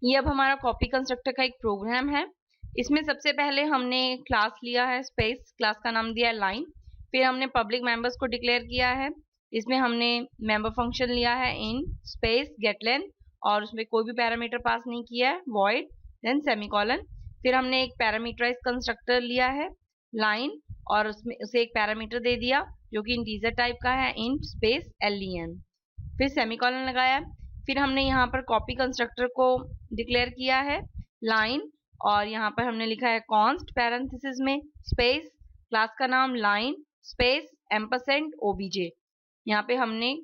ये अब हमारा कॉपी कंस्ट्रक्टर का एक प्रोग्राम है। इसमें सबसे पहले हमने क्लास लिया है स्पेस, क्लास का नाम दिया है लाइन, फिर हमने पब्लिक मेंबर्स को डिक्लेयर किया है। इसमें हमने मेंबर फंक्शन लिया है इन स्पेस गेट लेंथ और उसमें कोई भी पैरामीटर पास नहीं किया है, वॉइड देन सेमीकोलन। फिर हमने एक पैरामीटराइज कंस्ट्रक्टर लिया है लाइन और उसमें उसे एक पैरामीटर दे दिया जो कि इंटीजर टाइप का है इंट स्पेस len, फिर सेमीकोलन लगाया। फिर हमने यहाँ पर कॉपी कंस्ट्रक्टर को डिक्लेयर किया है लाइन और यहाँ पर हमने लिखा है कॉन्स्ट पैरेंथेसिस में स्पेस क्लास का नाम लाइन स्पेस एम्परसेंड ओबीजे। यहाँ पे हमने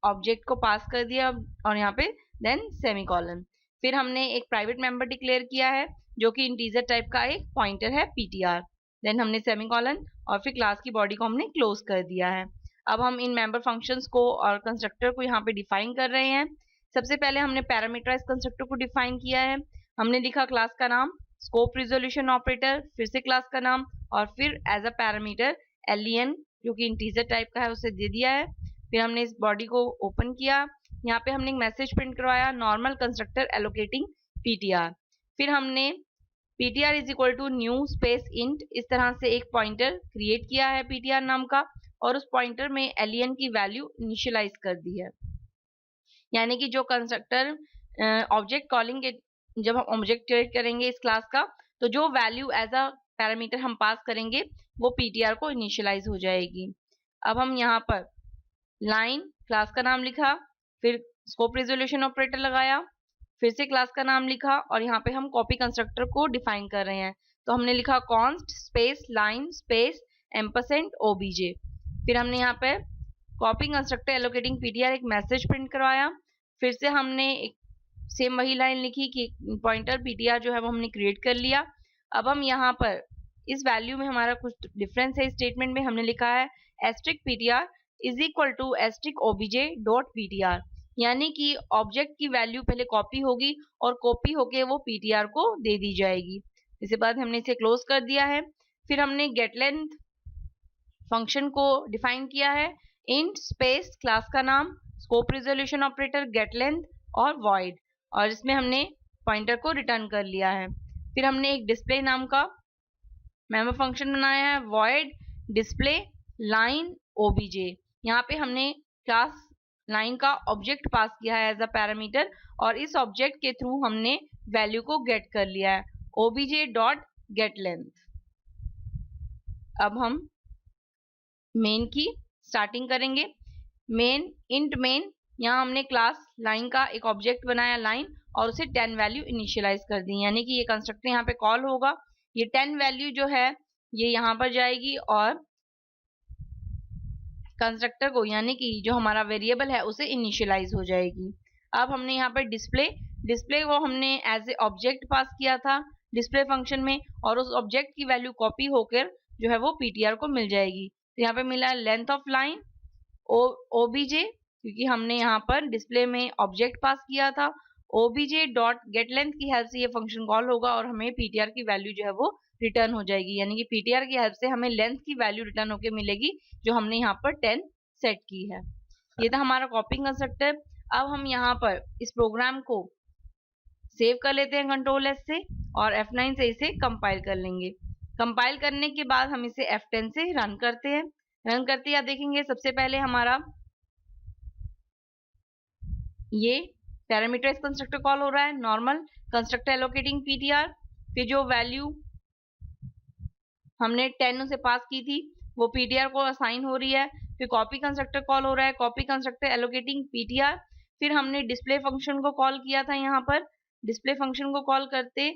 ऑब्जेक्ट को पास कर दिया और यहाँ पे देन सेमीकोलन। फिर हमने एक प्राइवेट मेंबर डिक्लेयर किया है जो कि इंटीजर टाइप का एक पॉइंटर है ptr, देन हमने सेमीकोलन और फिर क्लास की बॉडी को हमने क्लोज कर दिया है। अब हम इन मेंबर फंक्शंस को और कंस्ट्रक्टर को यहाँ पे डिफाइन कर रहे हैं। सबसे पहले हमने पैरामीटराइज कंस्ट्रक्टर को डिफाइन किया है। हमने लिखा क्लास का नाम स्कोप रिजोल्यूशन ऑपरेटर, फिर से क्लास का नाम और फिर एज अ पैरामीटर len जो कि इंटीजर टाइप का है उसे दे दिया है। फिर हमने इस बॉडी को ओपन किया, यहाँ पे हमने एक मैसेज प्रिंट करवाया नॉर्मल कंस्ट्रक्टर एलोकेटिंग ptr। फिर हमने ptr is equal to new space int इस तरह से एक पॉइंटर क्रिएट किया है ptr नाम का और उस पॉइंटर में len की वैल्यू इनिशियलाइज कर दी है। यानी कि जो कंस्ट्रक्टर ऑब्जेक्ट कॉलिंग के जब हम ऑब्जेक्ट क्रिएट करेंगे इस क्लास का तो जो वैल्यू एज अ पैरामीटर हम पास करेंगे वो ptr को इनिशियलाइज हो जाएगी। अब हम यहाँ पर लाइन क्लास का नाम लिखा, फिर स्कोप रिजोल्यूशन ऑपरेटर लगाया, फिर से क्लास का नाम लिखा और यहाँ पे हम कॉपी कंस्ट्रक्टर को डिफाइन कर रहे हैं तो हमने लिखा const space line space ampersand OBJ. फिर हमने यहाँ पे कॉपी कंस्ट्रक्टर एलोकेटिंग ptr एक मैसेज प्रिंट करवाया। फिर से हमने एक सेम वही लाइन लिखी कि पॉइंटर ptr जो है वो हमने क्रिएट कर लिया। अब हम यहाँ पर इस वैल्यू में हमारा कुछ डिफरेंस है, स्टेटमेंट में हमने लिखा है asterisk ptr is equal to asterisk OBJ dot ptr, यानी कि ऑब्जेक्ट की वैल्यू पहले कॉपी होगी और कॉपी होके वो ptr को दे दी जाएगी। इसके बाद हमने इसे क्लोज कर दिया है। फिर हमने गेट लेंथ फंक्शन को डिफाइन किया है इंट स्पेस क्लास का नाम scope resolution operator get length और वॉइड और इसमें हमने पॉइंटर को रिटर्न कर लिया है। फिर हमने एक डिस्प्ले नाम का मेंबर फंक्शन बनाया है वॉइड डिस्प्ले लाइन ओबीजे। यहाँ पे हमने क्लास लाइन का ऑब्जेक्ट पास किया है एज अ पैरामीटर और इस ऑब्जेक्ट के थ्रू हमने वैल्यू को गेट कर लिया है ओबीजे डॉट गेट लेंथ। अब हम मेन की स्टार्टिंग करेंगे। मेन इंट मेन, यहाँ हमने क्लास लाइन का एक ऑब्जेक्ट बनाया लाइन और उसे 10 वैल्यू इनिशियलाइज कर दी, यानी कि ये कंस्ट्रक्टर यहाँ पे कॉल होगा, ये 10 वैल्यू जो है ये यहाँ पर जाएगी और कंस्ट्रक्टर को यानी कि जो हमारा वेरिएबल है उसे इनिशियलाइज हो जाएगी। अब हमने यहाँ पर डिस्प्ले वो हमने एज ए ऑब्जेक्ट पास किया था डिस्प्ले फंक्शन में और उस ऑब्जेक्ट की वैल्यू कॉपी होकर जो है वो ptr को मिल जाएगी। तो यहाँ पे मिला लेंथ ऑफ लाइन ओबीजे, क्योंकि हमने यहाँ पर डिस्प्ले में ऑब्जेक्ट पास किया था ओबीजे डॉट गेट लेंथ की हेल्प से ये फंक्शन कॉल होगा और हमें ptr की वैल्यू जो है वो रिटर्न हो जाएगी, यानी कि ptr की हेल्प से हमें लेंथ की वैल्यू रिटर्न होके मिलेगी जो हमने यहाँ पर 10 सेट की है। ये था हमारा कॉपी कंस्ट्रक्टर। अब हम यहाँ पर इस प्रोग्राम को सेव कर लेते हैं कंट्रोल एस से और F9 से इसे कंपाइल कर लेंगे। कंपाइल करने के बाद हम इसे F10 से रन करते हैं। रन करते आप देखेंगे सबसे पहले हमारा ये पैरामीटराइज कंस्ट्रक्टर कॉल हो रहा है नॉर्मल कंस्ट्रक्टर एलोकेटिंग ptr, फिर जो वैल्यू हमने 10 से पास की थी वो ptr को असाइन हो रही है। फिर कॉपी कंस्ट्रक्टर कॉल हो रहा है कॉपी कंस्ट्रक्टर एलोकेटिंग ptr। फिर हमने डिस्प्ले फंक्शन को कॉल किया था, यहाँ पर डिस्प्ले फंक्शन को कॉल करते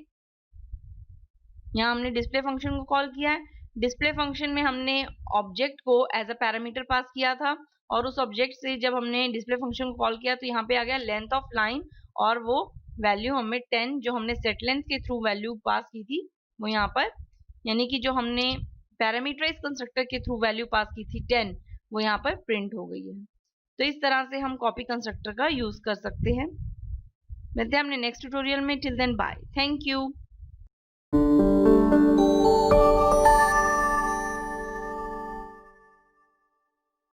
यहाँ हमने डिस्प्ले फंक्शन को कॉल किया है। डिस्प्ले फंक्शन में हमने ऑब्जेक्ट को एज अ पैरामीटर पास किया था और उस ऑब्जेक्ट से जब हमने डिस्प्ले फंक्शन को कॉल किया तो यहाँ पे आ गया लेंथ ऑफ लाइन और वो वैल्यू हमें 10 जो हमने सेट लेंथ के थ्रू वैल्यू पास की थी वो यहाँ पर, यानी कि जो हमने पैरामीटराइज कंस्ट्रक्टर के थ्रू वैल्यू पास की थी 10 वो यहाँ पर प्रिंट हो गई है। तो इस तरह से हम कॉपी कंस्ट्रक्टर का यूज कर सकते हैं। मिलते हैं हमने नेक्स्ट ट्यूटोरियल में। Till then bye, thank you.